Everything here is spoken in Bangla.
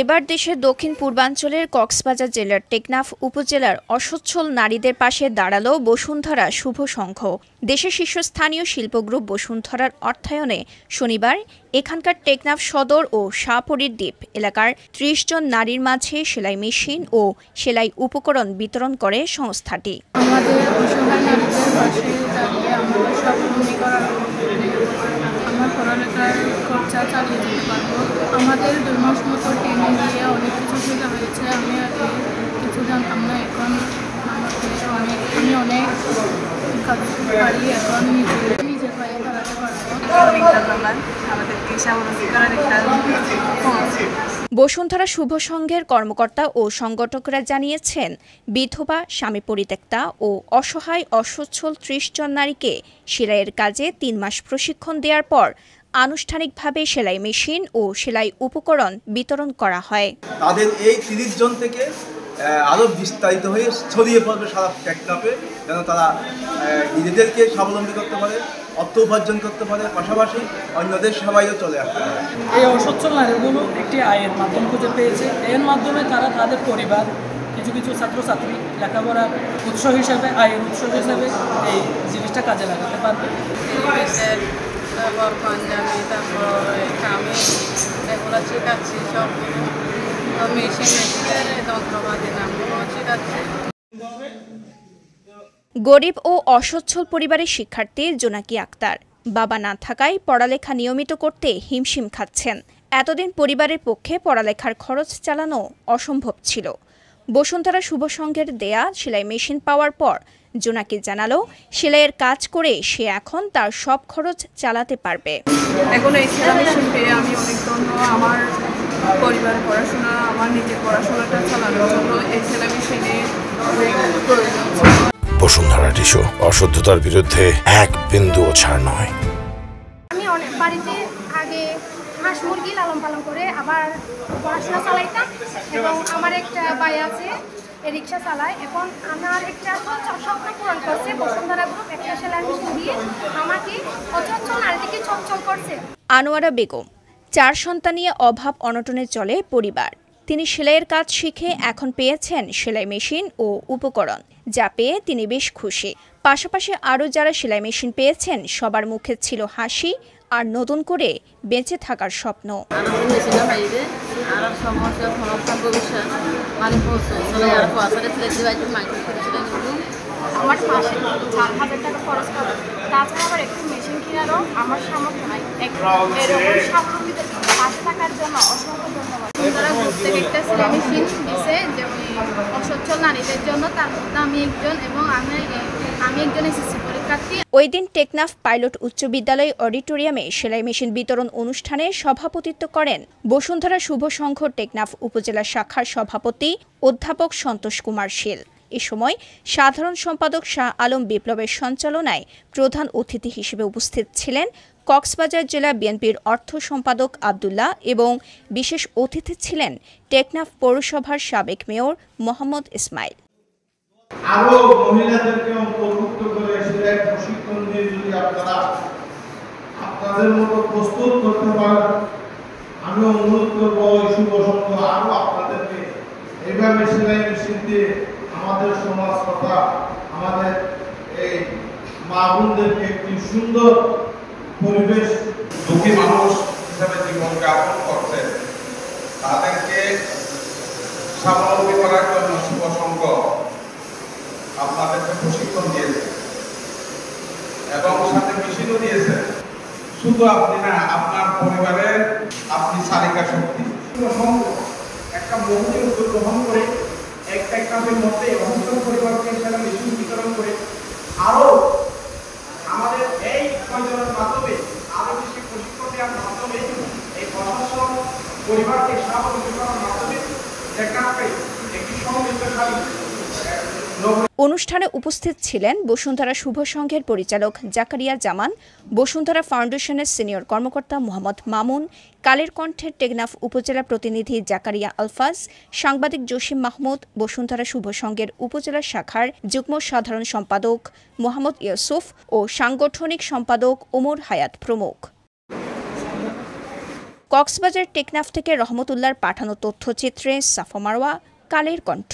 এবার দেশের দক্ষিণ পূর্বাঞ্চলের কক্সবাজার জেলার টেকনাফ উপজেলার অসচ্ছল নারীদের পাশে দাঁড়ালো বসুন্ধরা শুভ সংঘ। দেশের শীর্ষস্থানীয় শিল্পগ্রুপ বসুন্ধরার অর্থায়নে শনিবার এখানকার টেকনাফ সদর ও শাহপরীর দ্বীপ এলাকার ৩০ জন নারীর মাঝে সেলাই মেশিন ও সেলাই উপকরণ বিতরণ করে সংস্থাটি। আমাদের অসহায় নারীদের পাশে দাঁড়িয়ে আমরা স্বাবলম্বী করার আমার পড়ালেখার খরচা চালিয়ে যেতে পারবো। আমাদের 2 মাস মতো ট্রেনিং দিয়ে অনেক কিছু শেখা হয়েছে। আমি আগে কিছু জানতাম না, এখন আমি অনেক কাজ পারি, এখন নিজের পায়ে দাঁড়াতে পারবো। বসুন্ধরা শুভ সংঘের কর্মকর্তা ও সংগঠকরা জানিয়েছেন, বিধবা, স্বামী পরিত্যক্তা ও অসহায় অসচ্ছল ৩০ জন নারীকে সেলাইয়ের কাজে ৩ মাস প্রশিক্ষণ দেওয়ার পর আনুষ্ঠানিকভাবে সেলাই মেশিন ও সেলাই উপকরণ বিতরণ করা হয়। তাদের এই ৩০ জন থেকে আরও বিস্তারিত হয়ে ছড়িয়ে পড়বে সারা টেকনাফে, যেন তারা নিজেদেরকে স্বাবলম্বী করতে পারে, অর্থ উপার্জন করতে পারে, পাশাপাশি অন্যদের সেবায়ও চলে আসতে পারে। এই অসচ্ছল নারীগুলো একটি আয়ের মাধ্যম খুঁজে পেয়েছে। এর মাধ্যমে তারা তাদের পরিবার, কিছু ছাত্রছাত্রী লেখাপড়ার উৎস হিসেবে, আয়ের উৎস হিসেবে এই জিনিসটা কাজে লাগাতে পারবে। পাঞ্জাবি, তারপর কামিজ, এগুলো শেখাচ্ছি সবগুলো। মেশিনের যন্ত্রপাতি নামগুলো শেখাচ্ছি। গরিব ও অসচ্ছল পরিবারের শিক্ষার্থী জোনাকি আক্তার বাবা না থাকায় পড়ালেখা নিয়মিত করতে হিমশিম খাচ্ছেন। এতদিন পরিবারের পক্ষে পড়ালেখার খরচ চালানো অসম্ভব ছিল। বসুন্ধরা শুভ সংঘের দেয়া সেলাই মেশিন পাওয়ার পর জোনাকি জানালো, সেলাইয়ের কাজ করে সে এখন তার সব খরচ চালাতে পারবে। এখন এই সেলাই মেশিন পেয়ে আমি অনেক ধন্য। আমার পরিবারের পড়াশোনা, আমার নিজের পড়াশোনাটা চালানোর জন্য এই সেলাই মেশিনে অনেক প্রয়োজন ছিল। বসুন্ধরা টিস্যু, অশুদ্ধতার বিরুদ্ধে এক বিন্দুও ছাড় নয়। আমি অনেক বাড়িতে আগে হাঁস মুরগি লালন পালন করে আবার পড়াশোনা চালাইতাম, এবং আমার একটা ভাই আছে রিক্সা চালায়। এখন আমার একটা স্বপ্ন পূরণ করছে বসুন্ধরা গ্রুপ, একটা সেলাই মেশিন দিয়ে আমাকে অচঞ্চল নারীটিকে চঞ্চল করছে। আনোয়ারা বেগম 4 সন্তান নিয়ে অভাব অনটনে চলে পরিবার। তিনি সেলাইয়ের কাজ শিখে এখন পেয়েছেন সেলাই মেশিন ও উপকরণ, যা পেয়ে তিনি বেশ খুশি। পাশাপাশি আরও যারা সেলাই মেশিন পেয়েছেন সবার মুখে ছিল হাসি আর নতুন করে বেঁচে থাকার স্বপ্ন। আমার মাসে 4,000 টাকা খরচ করে, তাছাড়া আবার একটু মেশিন কেনারও আমার সামর্থ্য নাই। এরকম স্বাবলম্বীদের পাশে থাকার জন্য অসংখ্য ধন্যবাদ। তারা প্রত্যেক একটা সেলাই মেশিন দিছে যে অসচ্ছল নারীদের জন্য, তার মধ্যে আমি একজন, এবং আমি একজন এসএসসি পরীক্ষার্থী। ওই দিন টেকনাফ পাইলট উচ্চ বিদ্যালয় অডিটোরিয়ামে সেলাই মেশিন বিতরণ অনুষ্ঠানে সভাপতিত্ব করেন বসুন্ধরা শুভ সংঘ টেকনাফ উপজেলা শাখার সভাপতি অধ্যাপক সন্তোষ কুমার শীল। এ সময় সাধারণ সম্পাদক শাহ আলম বিপ্লবের সঞ্চালনায় প্রধান অতিথি হিসেবে উপস্থিত ছিলেন কক্সবাজার জেলা বিএনপির অর্থ সম্পাদক আব্দুল্লাহ, এবং বিশেষ অতিথি ছিলেন টেকনাফ পৌরসভার সাবেক মেয়র মোহাম্মদ ইসমাইল। আরো মহিলাদেরকে অন্তর্ভুক্ত করে সেলাই প্রশিক্ষণ দিয়ে যদি আপনারা আপনাদের মতো প্রস্তুত করতে পারেন, আমি অনুরোধ করবো ওই শুভ সংঘ আরো আপনাদেরকে এইভাবে সেলাই মেশিন দিয়ে আমাদের সমাজ তথা আমাদের এই মা বোনদেরকে একটি সুন্দর পরিবেশ, দুঃখী মানুষ হিসাবে জীবন যাপন করছে, তাদেরকে স্বাবলম্বী করার জন্য শুভ সংঘ আপনাদেরকে প্রশিক্ষণ দিয়েছে এবং সাথে মেশিনও দিয়েছে। শুধু আপনি না, আপনার পরিবারের আপনি চালিকা শক্তি। একটা বহুমুখী উদ্যোগ গ্রহণ করে একটা কাজের মধ্যে অসচ্ছল পরিবারকে সেটা মেশিন বিতরণ করে আরো আমাদের এই প্রয়োজনের মাধ্যমে আরো বেশি প্রশিক্ষণ দেওয়ার মাধ্যমে এই অসচ্ছল পরিবারকে স্বাবলম্বী করার মাধ্যমে টেকনাফে একটি সমৃদ্ধশালী। অনুষ্ঠানে উপস্থিত ছিলেন বসুন্ধরা শুভ সংঘের পরিচালক জাকারিয়া জামান, বসুন্ধরা ফাউন্ডেশনের সিনিয়র কর্মকর্তা মোহাম্মদ মামুন, কালের কণ্ঠের টেকনাফ উপজেলা প্রতিনিধি জাকারিয়া আলফাজ, সাংবাদিক জসিম মাহমুদ, বসুন্ধরা শুভ সংঘের উপজেলা শাখার যুগ্ম সাধারণ সম্পাদক মোহাম্মদ ইউসুফ ও সাংগঠনিক সম্পাদক ওমর হায়াত প্রমুখ। কক্সবাজার টেকনাফ থেকে রহমতুল্লাহর পাঠানো তথ্যচিত্রে সাফা মারওয়া, কালের কণ্ঠ।